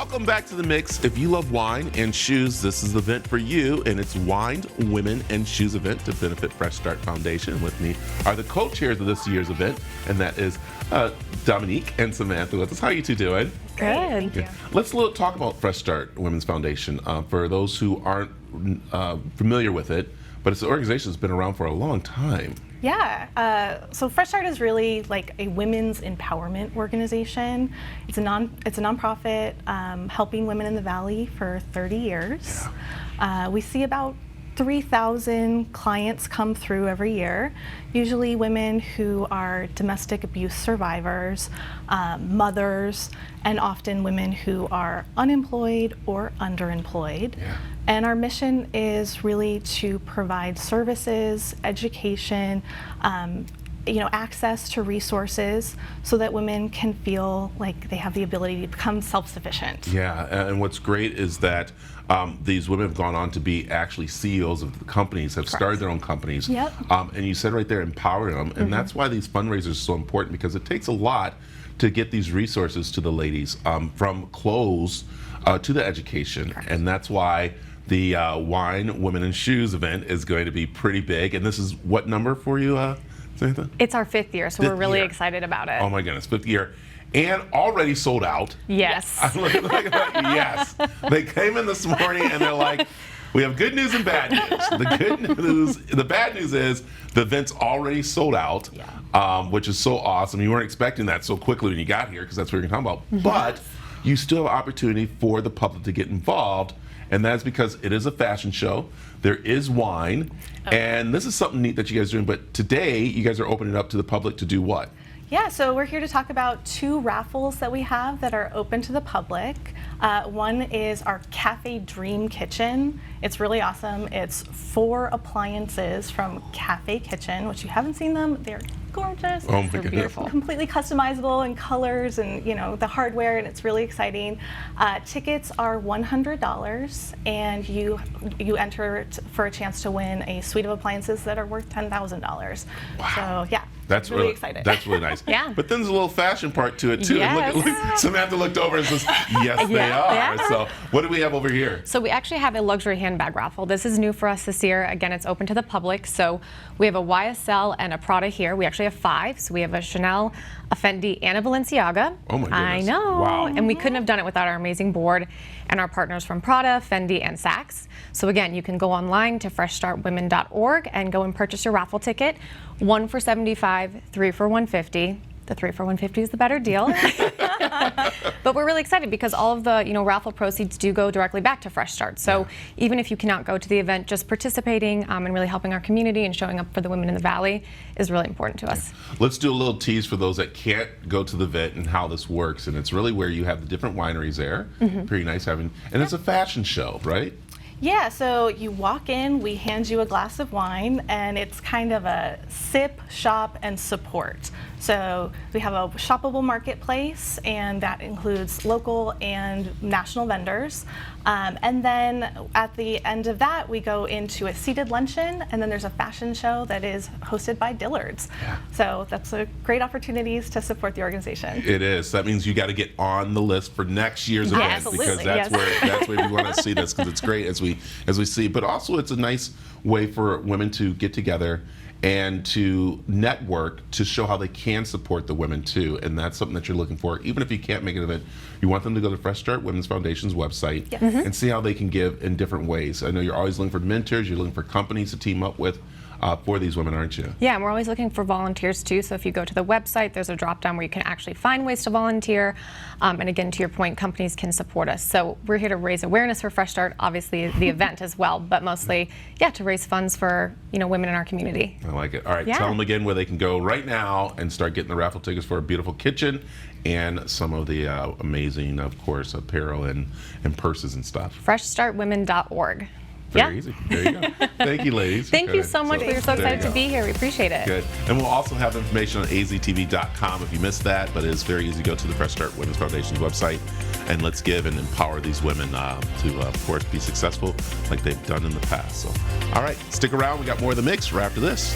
Welcome back to the mix. If you love wine and shoes, this is the event for you, and it's Wine, Women, and Shoes event to benefit Fresh Start Foundation. With me are the co-chairs of this year's event, and that is Dominique and Samantha with us. How are you two doing? Good. Thank you. Let's talk about Fresh Start Women's Foundation for those who aren't familiar with it, but it's an organization that's been around for a long time. Yeah, so Fresh Start is really like a women's empowerment organization. It's a nonprofit helping women in the Valley for 30 years. Yeah. We see about 3,000 clients come through every year, usually women who are domestic abuse survivors, mothers, and often women who are unemployed or underemployed. Yeah. And our mission is really to provide services, education, access to resources so that women can feel like they have the ability to become self-sufficient. Yeah, and what's great is that these women have gone on to be actually CEOs of the companies, have started their own companies. Yep. And you said right there, empowering them. And that's why these fundraisers are so important, because it takes a lot to get these resources to the ladies, from clothes to the education. Correct. And that's why the Wine, Women, and Shoes event is going to be pretty big. And this is what number for you, Samantha? It's our 5th year, so we're really excited about it. Oh my goodness, 5th year. And already sold out. Yes. Yes. They came in this morning and they're like, we have good news and bad news. The bad news is the event's already sold out, which is so awesome. You weren't expecting that so quickly when you got here, because that's what you're talking about. But you still have opportunity for the public to get involved. And that's because it is a fashion show. There is wine. And this is something neat that you guys are doing. But today, you guys are opening it up to the public to do what? Yeah, so we're here to talk about 2 raffles that we have that are open to the public. One is our Cafe Dream Kitchen. It's really awesome. It's 4 appliances from Cafe Kitchen, which you haven't seen them. They're gorgeous. Oh my They're goodness. Beautiful. Completely customizable in colors and the hardware, and it's really exciting. Tickets are $100, and you enter for a chance to win a suite of appliances that are worth $10,000. Wow. So yeah. That's really excited. That's really nice. Yeah. But then there's a little fashion part to it too. Yes. Look, Samantha looked over and says, yes, they are. Yeah. So what do we have over here? So we actually have a luxury handbag raffle. This is new for us this year. Again, it's open to the public. So we have a YSL and a Prada here. We actually have 5. So we have a Chanel, a Fendi, and a Balenciaga. Oh my goodness. I know. Wow. And we couldn't have done it without our amazing board and our partners from Prada, Fendi, and Saks. So again, you can go online to freshstartwomen.org and go and purchase your raffle ticket. 1 for $75, 3 for $150. The 3 for $150 is the better deal. But we're really excited because all of the raffle proceeds do go directly back to Fresh Start. So even if you cannot go to the event, just participating and really helping our community and showing up for the women in the Valley is really important to us. Let's do a little tease for those that can't go to the event and how this works. And it's really where you have the different wineries there. Pretty nice having, and it's a fashion show, right? Yeah, so you walk in, we hand you a glass of wine, and it's kind of a sip, shop, and support. So we have a shoppable marketplace, and that includes local and national vendors. And then at the end of that, we go into a seated luncheon, and then there's a fashion show that is hosted by Dillard's. Yeah. So that's a great opportunities to support the organization. It is. That means you got to get on the list for next year's event. Absolutely. Because that's where we want to see this, because it's great as we see. But also, it's a nice way for women to get together and to network to show how they can support the women too. And that's something that you're looking for. Even if you can't make an event, you want them to go to Fresh Start Women's Foundation's website and see how they can give in different ways. I know you're always looking for mentors, you're looking for companies to team up with for these women, aren't you? Yeah, and we're always looking for volunteers too. So if you go to the website, there's a drop down where you can actually find ways to volunteer. And again, to your point, companies can support us. So we're here to raise awareness for Fresh Start, obviously the event as well, but mostly, to raise funds for women in our community. I like it. All right, tell them again where they can go right now and start getting the raffle tickets for a beautiful kitchen and some of the amazing, of course, apparel and purses and stuff. Freshstartwomen.org. Very easy. There you go. Thank you, ladies. Thank you so much. We're so excited to be here. We appreciate it. Good. And we'll also have information on aztv.com if you missed that, but it's very easy to go to the Fresh Start Women's Foundation's website, and let's give and empower these women to, of course, be successful like they've done in the past. So, all right, stick around. We got more of the mix right after this.